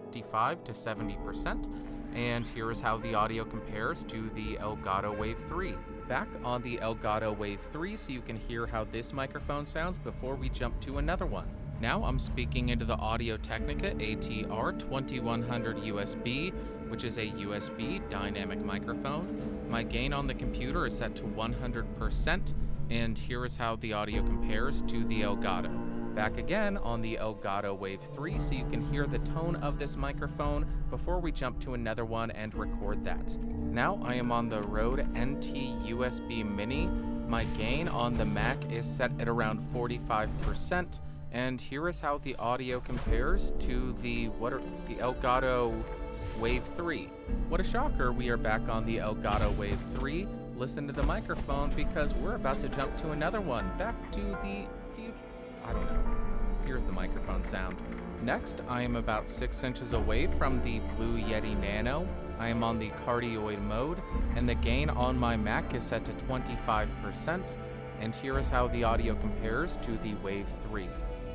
55 to 70%. And here is how the audio compares to the Elgato Wave 3. Back on the Elgato Wave 3 so you can hear how this microphone sounds before we jump to another one. Now I'm speaking into the Audio-Technica ATR 2100 USB, which is a USB dynamic microphone. My gain on the computer is set to 100%, and here is how the audio compares to the Elgato. Back again on the Elgato Wave 3 so you can hear the tone of this microphone before we jump to another one and record that. Now I am on the Rode NT USB Mini. My gain on the Mac is set at around 45%, and here is how the audio compares to the Elgato Wave 3. What a shocker, we are back on the Elgato Wave 3. Listen to the microphone because we're about to jump to another one. Back to the future. I don't know. Here's the microphone sound. Next, I am about 6 inches away from the Blue Yeti Nano. I am on the cardioid mode, and the gain on my Mac is set to 25%. And here is how the audio compares to the Wave 3.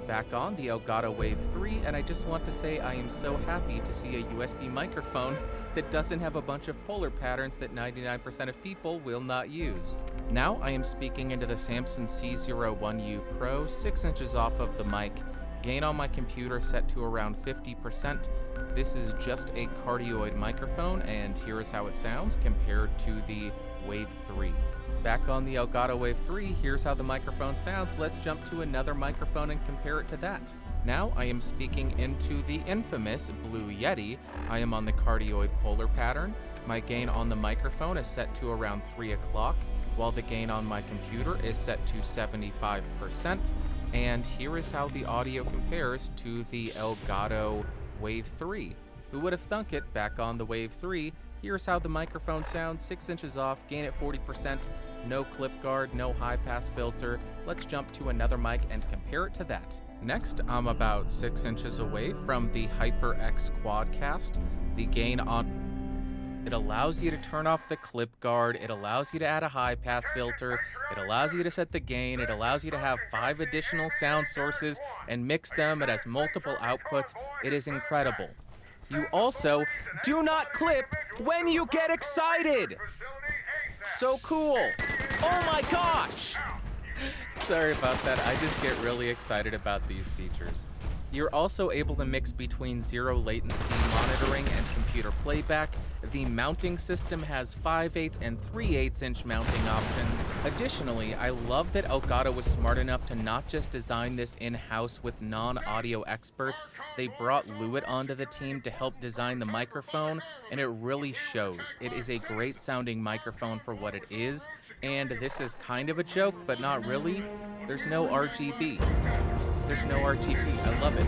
Back on the Elgato Wave 3, and I just want to say I am so happy to see a USB microphone that doesn't have a bunch of polar patterns that 99% of people will not use. Now I am speaking into the Samson C01U Pro, 6 inches off of the mic. Gain on my computer set to around 50%. This is just a cardioid microphone, and here is how it sounds compared to the Wave 3. Back on the Elgato Wave 3, here's how the microphone sounds. Let's jump to another microphone and compare it to that. Now I am speaking into the infamous Blue Yeti. I am on the cardioid polar pattern. My gain on the microphone is set to around 3 o'clock, while the gain on my computer is set to 75%. And here is how the audio compares to the Elgato Wave 3. Who would have thunk it? Back on the Wave 3, here's how the microphone sounds, 6 inches off, gain at 40%, no clip guard, no high pass filter. Let's jump to another mic and compare it to that. Next, I'm about 6 inches away from the HyperX Quadcast. The gain on it allows you to turn off the clip guard, it allows you to add a high pass filter, it allows you to set the gain, it allows you to have 5 additional sound sources and mix them. It has multiple outputs. It is incredible. You also do not clip when you get excited. So cool. Oh my gosh. Sorry about that. I just get really excited about these features. You're also able to mix between 0 latency monitoring and computer playback. The mounting system has 5/8 and 3/8 inch mounting options. Additionally, I love that Elgato was smart enough to not just design this in-house with non-audio experts. They brought Lewitt onto the team to help design the microphone, and it really shows. It is a great sounding microphone for what it is, and this is kind of a joke, but not really. There's no RGB. There's no RGB. I love it.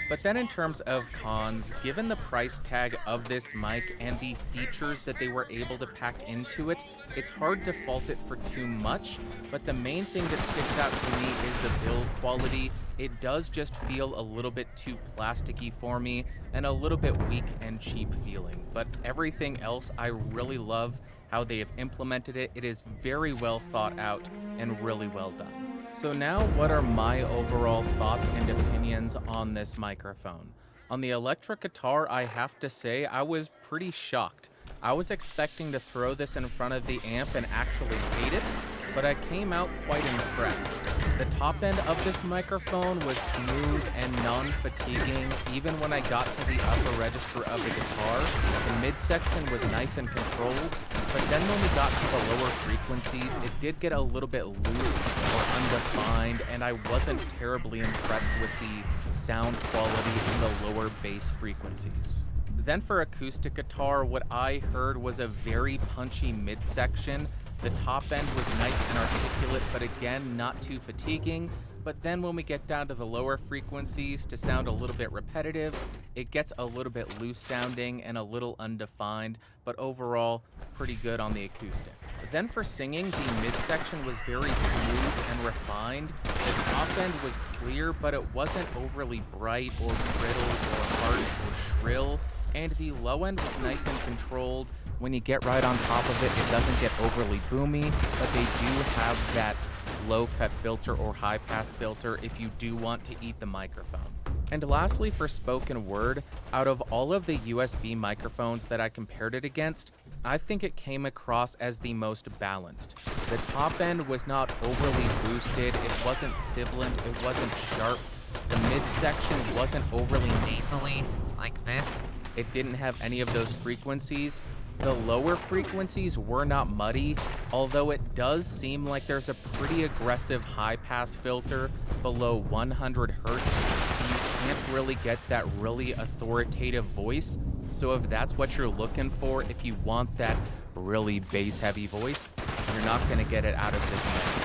But then in terms of cons, given the price tag of this mic and the features that they were able to pack into it, it's hard to fault it for too much. But the main thing that sticks out to me is the build quality. It does just feel a little bit too plasticky for me and a little bit weak and cheap feeling. But everything else, I really love how they have implemented it. It is very well thought out and really well done. So now, what are my overall thoughts and opinions on this microphone? On the electric guitar, I have to say I was pretty shocked. I was expecting to throw this in front of the amp and actually hate it, but I came out quite impressed. The top end of this microphone was smooth and non-fatiguing. Even when I got to the upper register of the guitar, the midsection was nice and controlled, but then when we got to the lower frequencies, it did get a little bit loose or undefined, and I wasn't terribly impressed with the sound quality in the lower bass frequencies. Then for acoustic guitar, what I heard was a very punchy midsection. The top end was nice and articulate, but again, not too fatiguing. But then when we get down to the lower frequencies, to sound a little bit repetitive, it gets a little bit loose sounding and a little undefined, but overall, pretty good on the acoustic. Then for singing, the midsection was very smooth and refined. The top end was clear, but it wasn't overly bright or brittle or harsh or shrill. And the low end was nice and controlled. When you get right on top of it, it doesn't get overly boomy, but they do have that low cut filter or high pass filter if you do want to eat the microphone. And lastly, for spoken word, out of all of the USB microphones that I compared it against, I think it came across as the most balanced. The top end was not overly boosted, it wasn't sibilant, it wasn't sharp. The midsection wasn't overly nasally, like this. It didn't have any of those frequencies. The lower frequencies were not muddy, although it does seem like there's a pretty aggressive high-pass filter below 100 hertz, so you can't really get that really authoritative voice. So if that's what you're looking for, if you want that really bass-heavy voice, you're not going to get it out of this mic.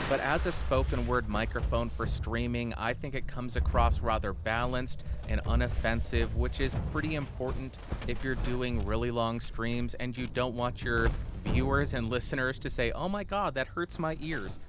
But as a spoken word microphone for streaming, I think it comes across rather balanced and unoffensive, which is pretty important if you're doing really long streams and you don't want your viewers and listeners to say, "Oh my god, that hurts my ears."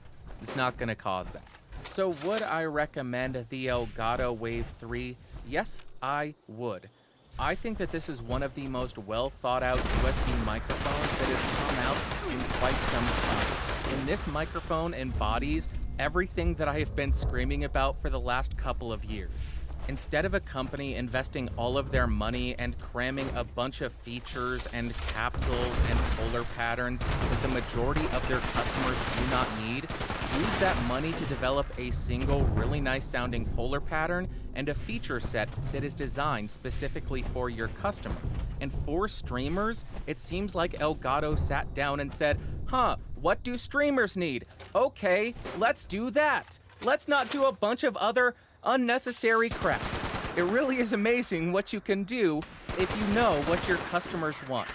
It's not going to cause that. So would I recommend the Elgato Wave 3? Yes, I would. I think that this is one of the most well thought out USB microphones that has come out in quite some time. And this microphone embodies everything that I have been screaming about for the last couple of years. Instead of a company investing all of their money and cramming a bunch of features and capsules and polar patterns that the majority of their customers do not need, use that money to develop a single really nice sounding polar pattern and a feature set that is designed specifically for your customer. And for streamers, it seems like Elgato sat down and said, what do streamers need? Okay, let's do that. Let's not do a bunch of other unnecessary crap. It really is amazing what you can do if you know what your customers want.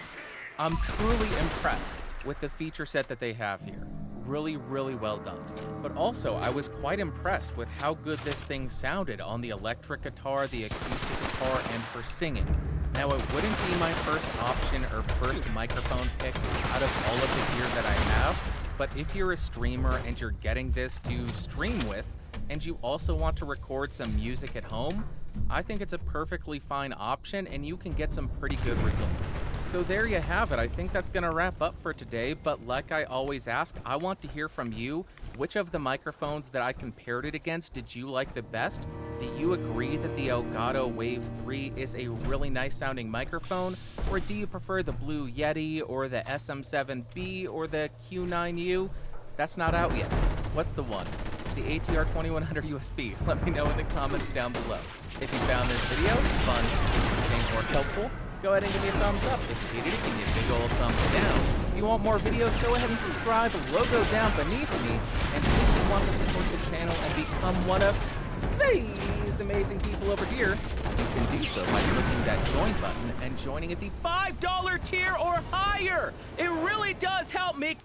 I'm truly impressed with the feature set that they have here. Really, really well done. But also, I was quite impressed with how good this thing sounded on the electric guitar, the acoustic guitar, and for singing. Now, it wouldn't be my first option or first microphone pick out of all of the gear that I have, but if you're a streamer and you're getting this to stream with, and you also want to record some music at home, I think it's a perfectly fine option and you can get some pretty good results. So there you have it. I think that's going to wrap up for today, but like I always ask, I want to hear from you. Which of the microphones that I compared it against did you like the best? Do you agree that the Elgato Wave 3 is a really nice sounding microphone? Or do you prefer the Blue Yeti or the SM7B or the Q9U? That's not out yet. What's the one? The ATR 2100 USB. Let me know in the comments down below. If you found this video fun, interesting, or helpful, go ahead and give me a thumbs up. If you hated it, give me a big old thumbs down. If you want more videos, go ahead and subscribe. Logo down beneath me. And if you want to support the channel and become one of these amazing people over here, you can do so by clicking that join button and joining at the $5 tier or higher. It really does help me.